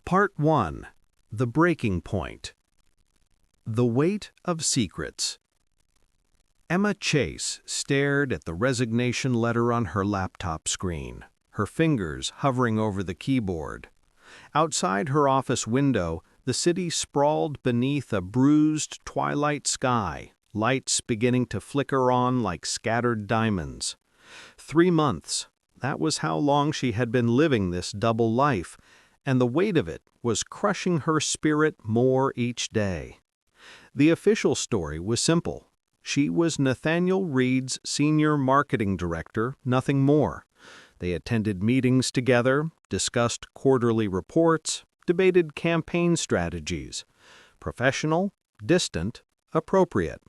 Part 1. The Breaking Point. The Weight of Secrets. Emma Chase stared at the resignation letter on her laptop screen, her fingers hovering over the keyboard. Outside her office window, the city sprawled beneath a bruised twilight sky, lights beginning to flicker on like scattered diamonds. 3 months, that was how long she had been living this double life, and the weight of it was crushing her spirit more each day. The official story was simple. She was Nathaniel Reed's senior marketing director, nothing more. They attended meetings together, discussed quarterly reports, debated campaign strategies. Professional, distant, appropriate.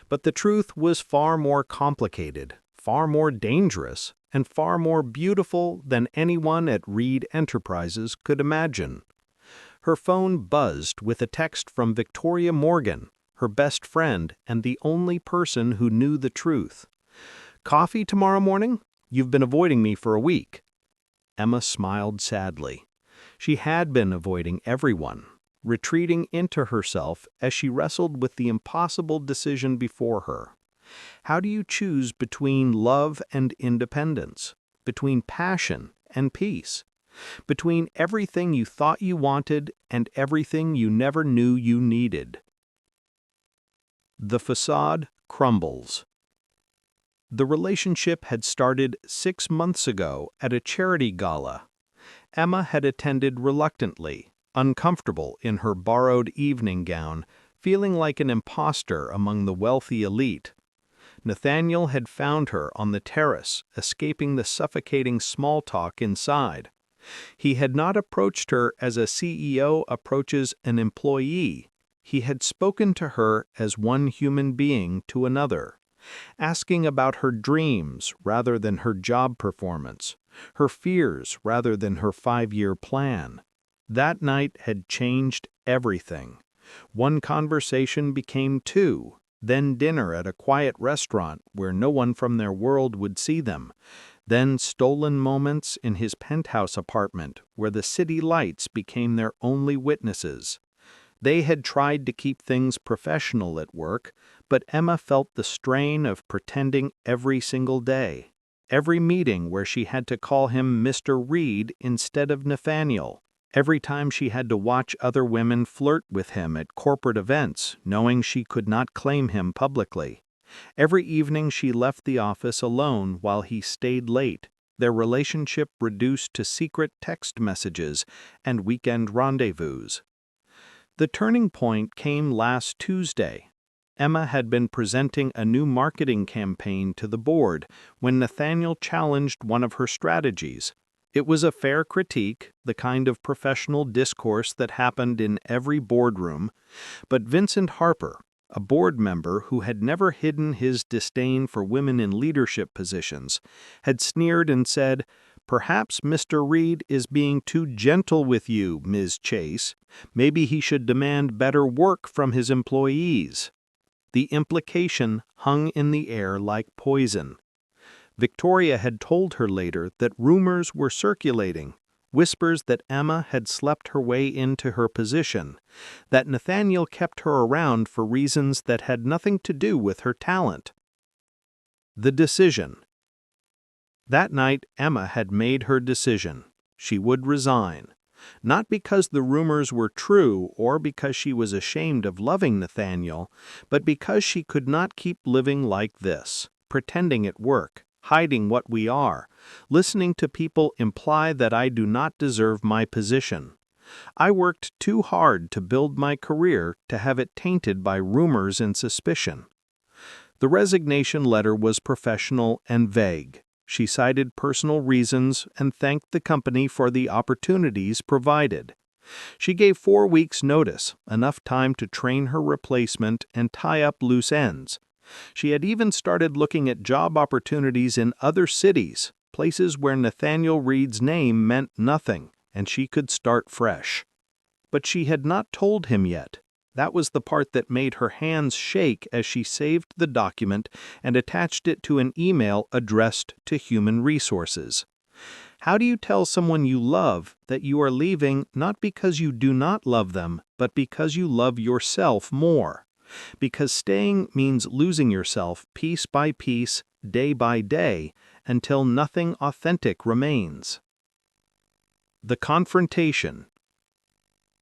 But the truth was far more complicated, far more dangerous, and far more beautiful than anyone at Reed Enterprises could imagine. Her phone buzzed with a text from Victoria Morgan, her best friend and the only person who knew the truth. "Coffee tomorrow morning? You've been avoiding me for a week." Emma smiled sadly. She had been avoiding everyone, retreating into herself as she wrestled with the impossible decision before her. How do you choose between love and independence, between passion and peace, between everything you thought you wanted and everything you never knew you needed? The facade crumbles. The relationship had started 6 months ago at a charity gala. Emma had attended reluctantly, uncomfortable in her borrowed evening gown, feeling like an imposter among the wealthy elite. Nathaniel had found her on the terrace, escaping the suffocating small talk inside. He had not approached her as a CEO approaches an employee. He had spoken to her as one human being to another, asking about her dreams rather than her job performance, her fears rather than her 5-year plan. That night had changed everything. One conversation became 2. Then dinner at a quiet restaurant where no one from their world would see them, then stolen moments in his penthouse apartment where the city lights became their only witnesses. They had tried to keep things professional at work, but Emma felt the strain of pretending every single day. Every meeting where she had to call him Mr. Reed instead of Nathaniel. Every time she had to watch other women flirt with him at corporate events, knowing she could not claim him publicly. Every evening she left the office alone while he stayed late, their relationship reduced to secret text messages and weekend rendezvous. The turning point came last Tuesday. Emma had been presenting a new marketing campaign to the board when Nathaniel challenged one of her strategies. It was a fair critique, the kind of professional discourse that happened in every boardroom, but Vincent Harper, a board member who had never hidden his disdain for women in leadership positions, had sneered and said, "Perhaps Mr. Reed is being too gentle with you, Ms. Chase. Maybe he should demand better work from his employees." The implication hung in the air like poison. Victoria had told her later that rumors were circulating, whispers that Emma had slept her way into her position, that Nathaniel kept her around for reasons that had nothing to do with her talent. The decision. That night, Emma had made her decision. She would resign. Not because the rumors were true or because she was ashamed of loving Nathaniel, but because she could not keep living like this, pretending at work, hiding what we are, listening to people imply that I do not deserve my position. I worked too hard to build my career to have it tainted by rumors and suspicion. The resignation letter was professional and vague. She cited personal reasons and thanked the company for the opportunities provided. She gave 4 weeks' notice, enough time to train her replacement and tie up loose ends. She had even started looking at job opportunities in other cities, places where Nathaniel Reed's name meant nothing, and she could start fresh. But she had not told him yet. That was the part that made her hands shake as she saved the document and attached it to an email addressed to Human Resources. How do you tell someone you love that you are leaving not because you do not love them, but because you love yourself more? Because staying means losing yourself piece by piece, day by day, until nothing authentic remains. The confrontation.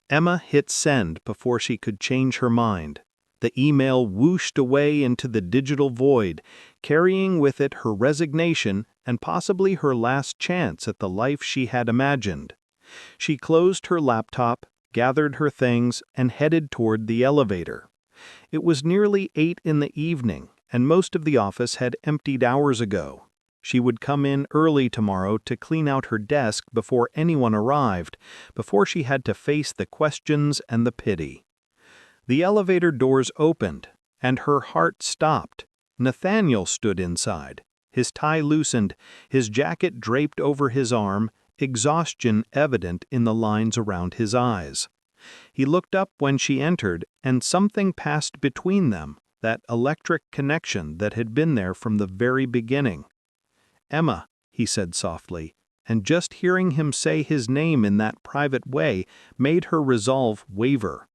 Emma hit send before she could change her mind. The email whooshed away into the digital void, carrying with it her resignation and possibly her last chance at the life she had imagined. She closed her laptop, gathered her things, and headed toward the elevator. It was nearly 8 in the evening, and most of the office had emptied hours ago. She would come in early tomorrow to clean out her desk before anyone arrived, before she had to face the questions and the pity. The elevator doors opened, and her heart stopped. Nathaniel stood inside, his tie loosened, his jacket draped over his arm, exhaustion evident in the lines around his eyes. He looked up when she entered, and something passed between them, that electric connection that had been there from the very beginning. "Emma," he said softly, and just hearing him say his name in that private way made her resolve waver.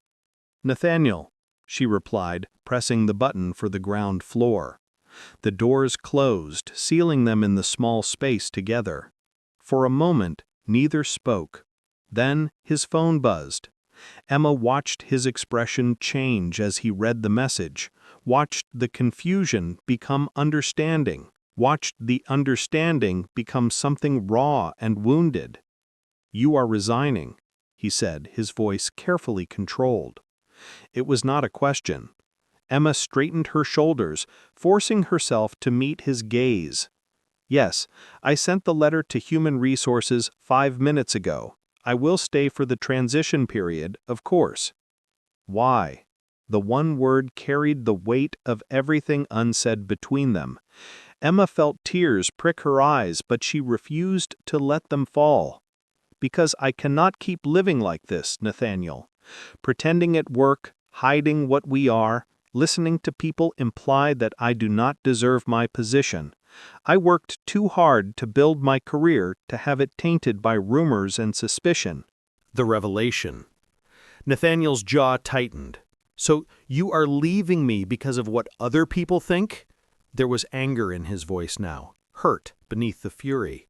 "Nathaniel," she replied, pressing the button for the ground floor. The doors closed, sealing them in the small space together. For a moment, neither spoke. Then his phone buzzed. Emma watched his expression change as he read the message, watched the confusion become understanding, watched the understanding become something raw and wounded. "You are resigning," he said, his voice carefully controlled. It was not a question. Emma straightened her shoulders, forcing herself to meet his gaze. "Yes, I sent the letter to Human Resources 5 minutes ago. I will stay for the transition period, of course." "Why?" The one word carried the weight of everything unsaid between them. Emma felt tears prick her eyes, but she refused to let them fall. "Because I cannot keep living like this, Nathaniel. Pretending at work, hiding what we are, listening to people imply that I do not deserve my position. I worked too hard to build my career to have it tainted by rumors and suspicion." The revelation. Nathaniel's jaw tightened. "So you are leaving me because of what other people think?" There was anger in his voice now, hurt beneath the fury.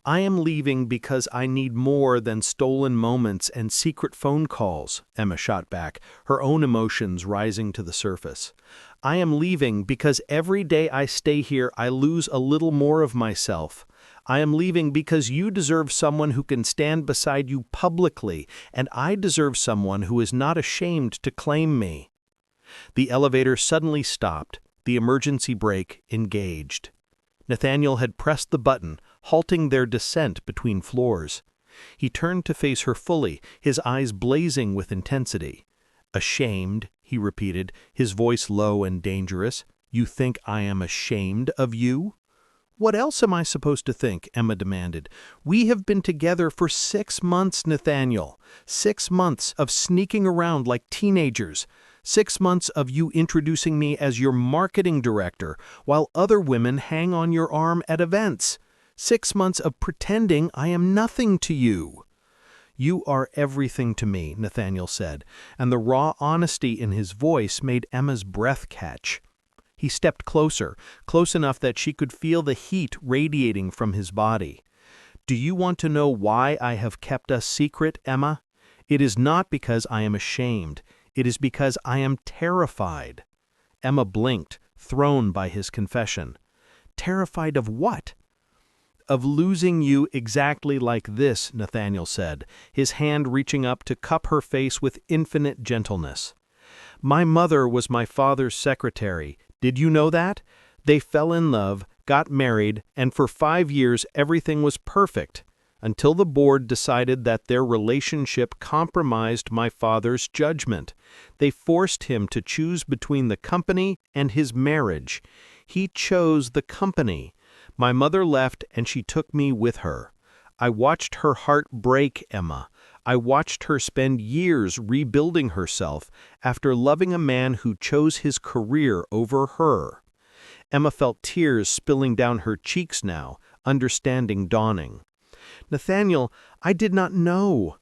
"I am leaving because I need more than stolen moments and secret phone calls," Emma shot back, her own emotions rising to the surface. "I am leaving because every day I stay here I lose a little more of myself. I am leaving because you deserve someone who can stand beside you publicly, and I deserve someone who is not ashamed to claim me." The elevator suddenly stopped, the emergency brake engaged. Nathaniel had pressed the button, halting their descent between floors. He turned to face her fully, his eyes blazing with intensity. "Ashamed," he repeated, his voice low and dangerous. "You think I am ashamed of you?" "What else am I supposed to think?" Emma demanded. "We have been together for 6 months, Nathaniel. 6 months of sneaking around like teenagers. 6 months of you introducing me as your marketing director, while other women hang on your arm at events. 6 months of pretending I am nothing to you." "You are everything to me," Nathaniel said, and the raw honesty in his voice made Emma's breath catch. He stepped closer, close enough that she could feel the heat radiating from his body. "Do you want to know why I have kept us secret, Emma? It is not because I am ashamed. It is because I am terrified." Emma blinked, thrown by his confession. "Terrified of what?" "Of losing you exactly like this," Nathaniel said, his hand reaching up to cup her face with infinite gentleness. "My mother was my father's secretary. Did you know that? They fell in love, got married, and for 5 years everything was perfect, until the board decided that their relationship compromised my father's judgment. They forced him to choose between the company and his marriage. He chose the company. My mother left and she took me with her. I watched her heart break, Emma. I watched her spend years rebuilding herself after loving a man who chose his career over her." Emma felt tears spilling down her cheeks now, understanding dawning. "Nathaniel, I did not know."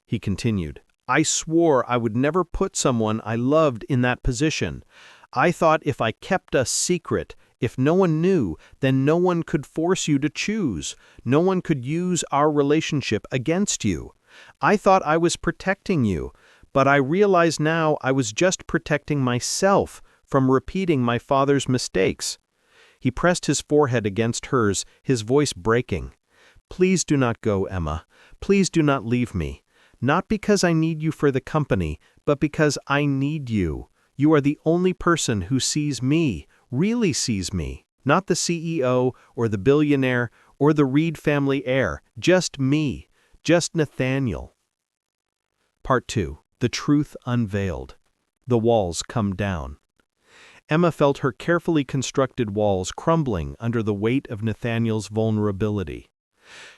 He continued, "I swore I would never put someone I loved in that position. I thought if I kept us secret, if no one knew, then no one could force you to choose. No one could use our relationship against you. I thought I was protecting you, but I realize now I was just protecting myself from repeating my father's mistakes." He pressed his forehead against hers, his voice breaking. "Please do not go, Emma. Please do not leave me. Not because I need you for the company, but because I need you. You are the only person who sees me, really sees me, not the CEO or the billionaire or the Reed family heir, just me, just Nathaniel." Part 2. The Truth Unveiled. The Walls Come Down. Emma felt her carefully constructed walls crumbling under the weight of Nathaniel's vulnerability.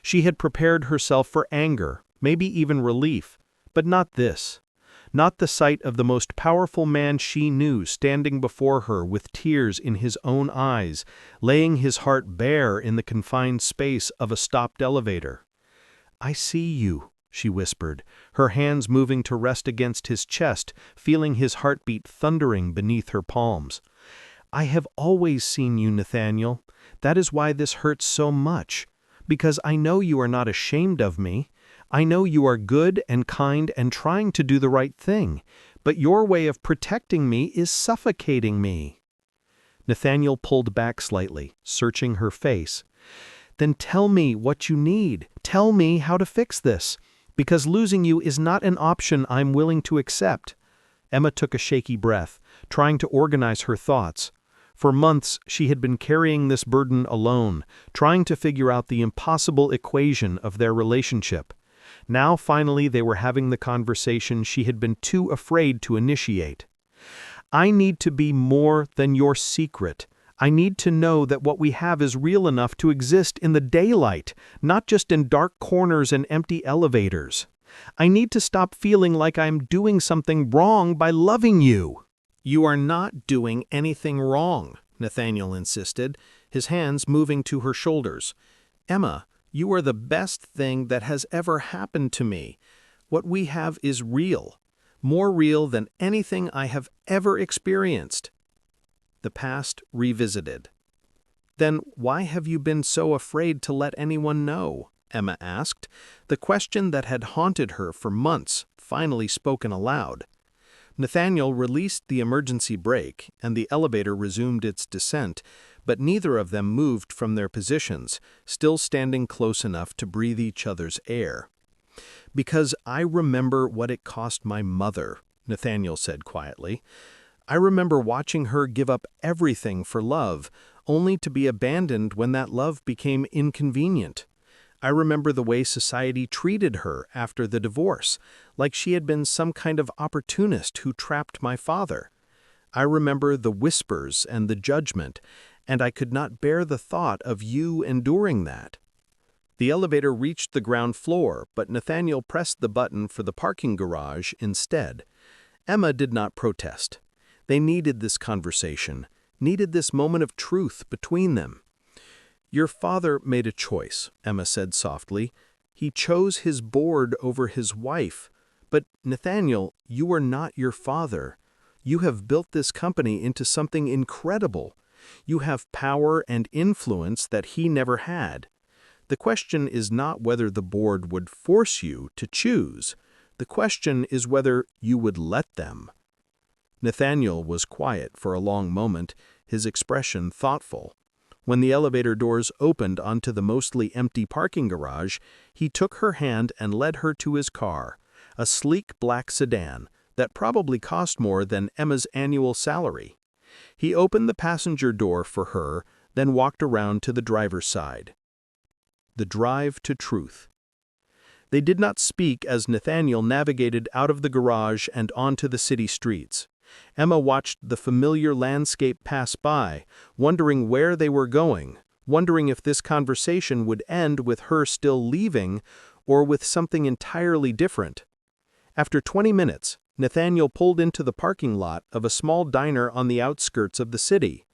She had prepared herself for anger, maybe even relief, but not this. Not the sight of the most powerful man she knew standing before her with tears in his own eyes, laying his heart bare in the confined space of a stopped elevator. "I see you," she whispered, her hands moving to rest against his chest, feeling his heartbeat thundering beneath her palms. "I have always seen you, Nathaniel. That is why this hurts so much. Because I know you are not ashamed of me. I know you are good and kind and trying to do the right thing, but your way of protecting me is suffocating me." Nathaniel pulled back slightly, searching her face. "Then tell me what you need. Tell me how to fix this. Because losing you is not an option I'm willing to accept." Emma took a shaky breath, trying to organize her thoughts. For months, she had been carrying this burden alone, trying to figure out the impossible equation of their relationship. Now finally they were having the conversation she had been too afraid to initiate. "I need to be more than your secret. I need to know that what we have is real enough to exist in the daylight, not just in dark corners and empty elevators. I need to stop feeling like I'm doing something wrong by loving you." "You are not doing anything wrong," Nathaniel insisted, his hands moving to her shoulders. "Emma, you are the best thing that has ever happened to me. What we have is real, more real than anything I have ever experienced." The past revisited. "Then why have you been so afraid to let anyone know?" Emma asked, the question that had haunted her for months finally spoken aloud. Nathaniel released the emergency brake, and the elevator resumed its descent, but neither of them moved from their positions, still standing close enough to breathe each other's air. "Because I remember what it cost my mother," Nathaniel said quietly. "I remember watching her give up everything for love, only to be abandoned when that love became inconvenient. I remember the way society treated her after the divorce, like she had been some kind of opportunist who trapped my father. I remember the whispers and the judgment, and I could not bear the thought of you enduring that." The elevator reached the ground floor, but Nathaniel pressed the button for the parking garage instead. Emma did not protest. They needed this conversation, needed this moment of truth between them. "Your father made a choice," Emma said softly. "He chose his board over his wife. But, Nathaniel, you are not your father. You have built this company into something incredible. You have power and influence that he never had. The question is not whether the board would force you to choose. The question is whether you would let them." Nathaniel was quiet for a long moment, his expression thoughtful. When the elevator doors opened onto the mostly empty parking garage, he took her hand and led her to his car, a sleek black sedan that probably cost more than Emma's annual salary. He opened the passenger door for her, then walked around to the driver's side. The drive to truth. They did not speak as Nathaniel navigated out of the garage and onto the city streets. Emma watched the familiar landscape pass by, wondering where they were going, wondering if this conversation would end with her still leaving or with something entirely different. After 20 minutes, Nathaniel pulled into the parking lot of a small diner on the outskirts of the city.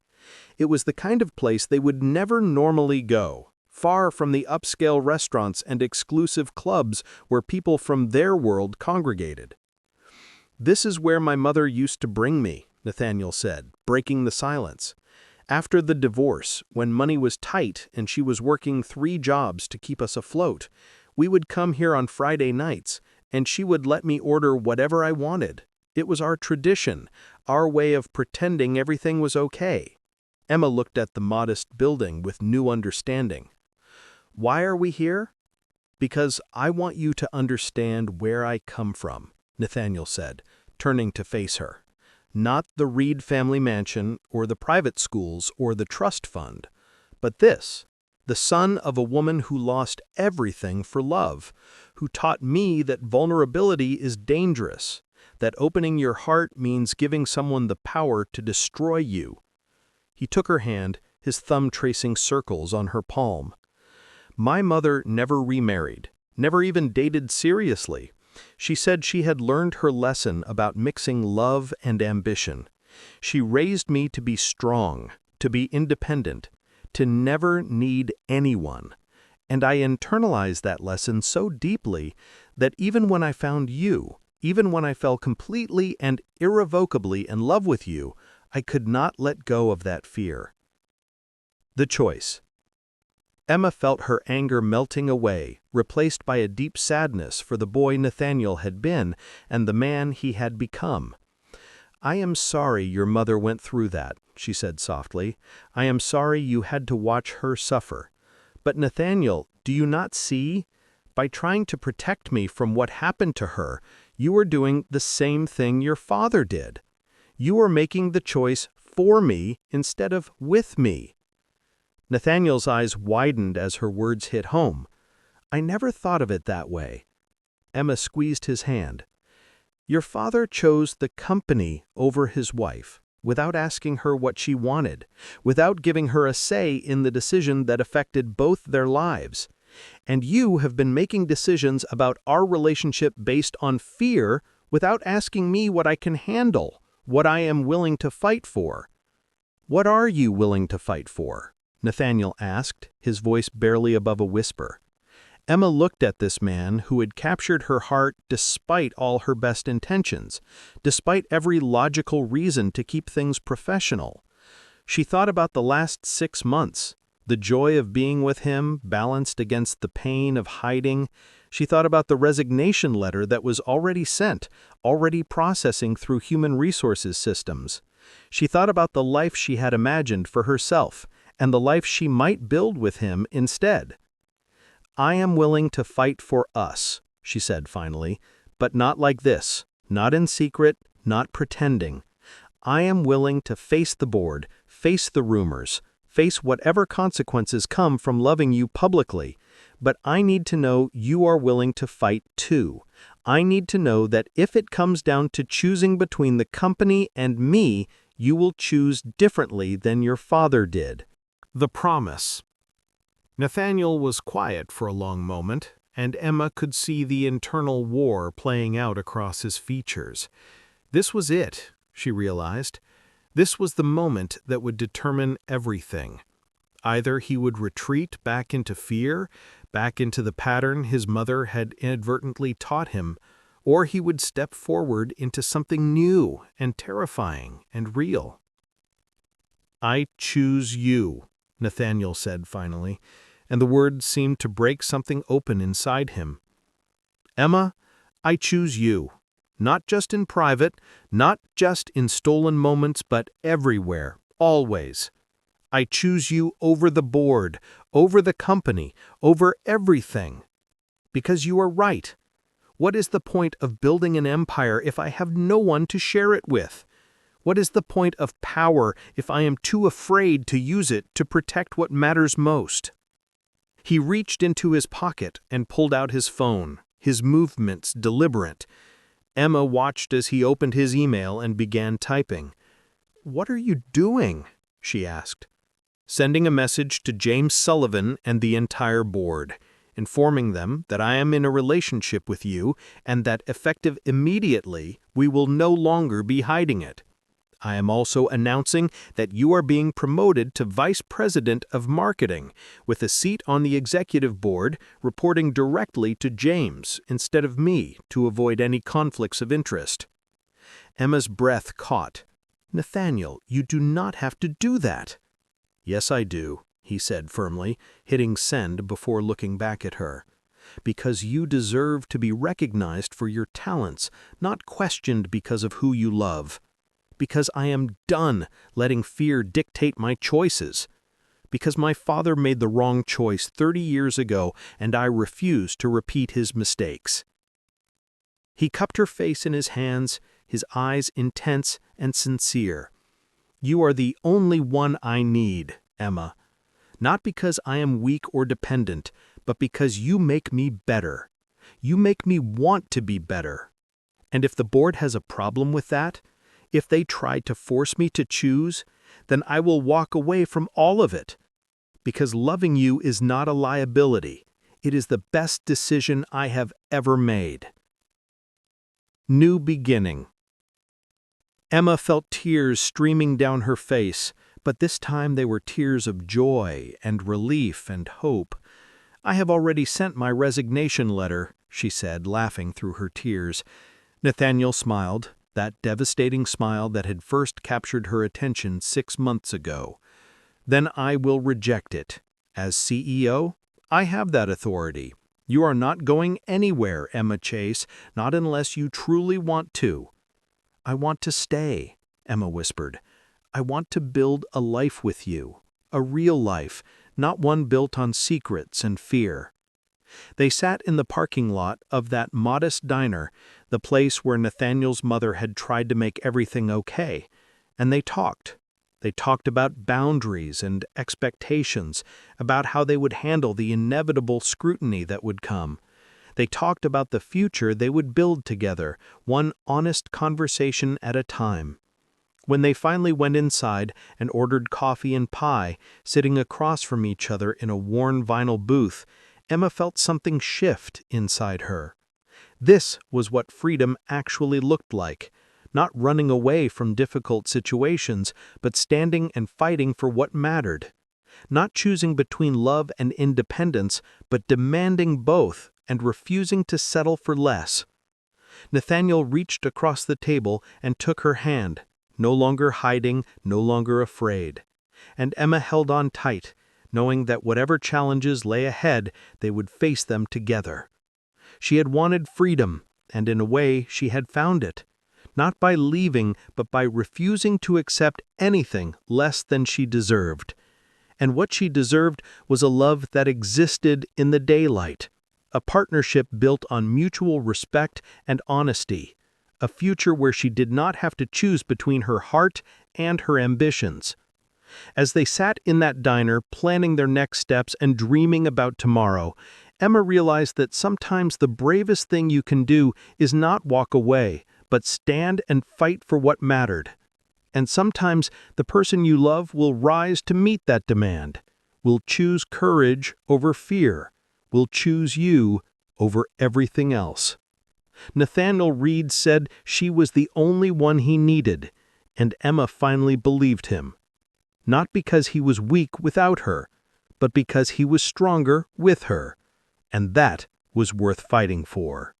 It was the kind of place they would never normally go. far from the upscale restaurants and exclusive clubs where people from their world congregated. "This is where my mother used to bring me," Nathaniel said, breaking the silence. "After the divorce, when money was tight and she was working 3 jobs to keep us afloat, we would come here on Friday nights, and she would let me order whatever I wanted. It was our tradition, our way of pretending everything was okay." Emma looked at the modest building with new understanding. "Why are we here?" "Because I want you to understand where I come from," Nathaniel said, turning to face her. "Not the Reed family mansion or the private schools or the trust fund, but this, the son of a woman who lost everything for love, who taught me that vulnerability is dangerous, that opening your heart means giving someone the power to destroy you." He took her hand, his thumb tracing circles on her palm. "My mother never remarried, never even dated seriously. She said she had learned her lesson about mixing love and ambition. She raised me to be strong, to be independent, to never need anyone. And I internalized that lesson so deeply that even when I found you, even when I fell completely and irrevocably in love with you, I could not let go of that fear." The choice. Emma felt her anger melting away, replaced by a deep sadness for the boy Nathaniel had been and the man he had become. "I am sorry your mother went through that," she said softly. "I am sorry you had to watch her suffer. But Nathaniel, do you not see? By trying to protect me from what happened to her, you are doing the same thing your father did. You are making the choice for me instead of with me." Nathaniel's eyes widened as her words hit home. "I never thought of it that way." Emma squeezed his hand. "Your father chose the company over his wife, without asking her what she wanted, without giving her a say in the decision that affected both their lives. And you have been making decisions about our relationship based on fear without asking me what I can handle, what I am willing to fight for." "What are you willing to fight for?" Nathaniel asked, his voice barely above a whisper. Emma looked at this man who had captured her heart despite all her best intentions, despite every logical reason to keep things professional. She thought about the last 6 months, the joy of being with him balanced against the pain of hiding. She thought about the resignation letter that was already sent, already processing through human resources systems. She thought about the life she had imagined for herself, and the life she might build with him instead. "I am willing to fight for us," she said finally, "but not like this, not in secret, not pretending. I am willing to face the board, face the rumors, face whatever consequences come from loving you publicly, but I need to know you are willing to fight too. I need to know that if it comes down to choosing between the company and me, you will choose differently than your father did." The promise. Nathaniel was quiet for a long moment, and Emma could see the internal war playing out across his features. This was it, she realized. This was the moment that would determine everything. Either he would retreat back into fear, back into the pattern his mother had inadvertently taught him, or he would step forward into something new and terrifying and real. "I choose you," Nathaniel said finally, and the words seemed to break something open inside him. "Emma, I choose you. Not just in private, not just in stolen moments, but everywhere, always. I choose you over the board, over the company, over everything. Because you are right. What is the point of building an empire if I have no one to share it with? What is the point of power if I am too afraid to use it to protect what matters most?" He reached into his pocket and pulled out his phone, his movements deliberate. Emma watched as he opened his email and began typing. "What are you doing?" she asked. "Sending a message to James Sullivan and the entire board, informing them that I am in a relationship with you and that effective immediately we will no longer be hiding it. I am also announcing that you are being promoted to Vice President of Marketing, with a seat on the executive board, reporting directly to James instead of me to avoid any conflicts of interest." Emma's breath caught. "Nathaniel, you do not have to do that." "Yes, I do," he said firmly, hitting send before looking back at her. "Because you deserve to be recognized for your talents, not questioned because of who you love. Because I am done letting fear dictate my choices. Because my father made the wrong choice 30 years ago, and I refuse to repeat his mistakes." He cupped her face in his hands, his eyes intense and sincere. "You are the only one I need, Emma. Not because I am weak or dependent, but because you make me better. You make me want to be better. And if the board has a problem with that, if they try to force me to choose, then I will walk away from all of it. Because loving you is not a liability. It is the best decision I have ever made." New beginning. Emma felt tears streaming down her face, but this time they were tears of joy and relief and hope. "I have already sent my resignation letter," she said, laughing through her tears. Nathaniel smiled, that devastating smile that had first captured her attention 6 months ago. "Then I will reject it. As CEO, I have that authority. You are not going anywhere, Emma Chase, not unless you truly want to." "I want to stay," Emma whispered. "I want to build a life with you, a real life, not one built on secrets and fear." They sat in the parking lot of that modest diner, the place where Nathaniel's mother had tried to make everything okay, and they talked. They talked about boundaries and expectations, about how they would handle the inevitable scrutiny that would come. They talked about the future they would build together, one honest conversation at a time. When they finally went inside and ordered coffee and pie, sitting across from each other in a worn vinyl booth, Emma felt something shift inside her. This was what freedom actually looked like, not running away from difficult situations, but standing and fighting for what mattered. Not choosing between love and independence, but demanding both and refusing to settle for less. Nathaniel reached across the table and took her hand, no longer hiding, no longer afraid. And Emma held on tight, knowing that whatever challenges lay ahead, they would face them together. She had wanted freedom, and in a way she had found it. Not by leaving, but by refusing to accept anything less than she deserved. And what she deserved was a love that existed in the daylight, a partnership built on mutual respect and honesty, a future where she did not have to choose between her heart and her ambitions. As they sat in that diner, planning their next steps and dreaming about tomorrow, Emma realized that sometimes the bravest thing you can do is not walk away, but stand and fight for what mattered. And sometimes the person you love will rise to meet that demand, will choose courage over fear, will choose you over everything else. Nathaniel Reed said she was the only one he needed, and Emma finally believed him. Not because he was weak without her, but because he was stronger with her, and that was worth fighting for.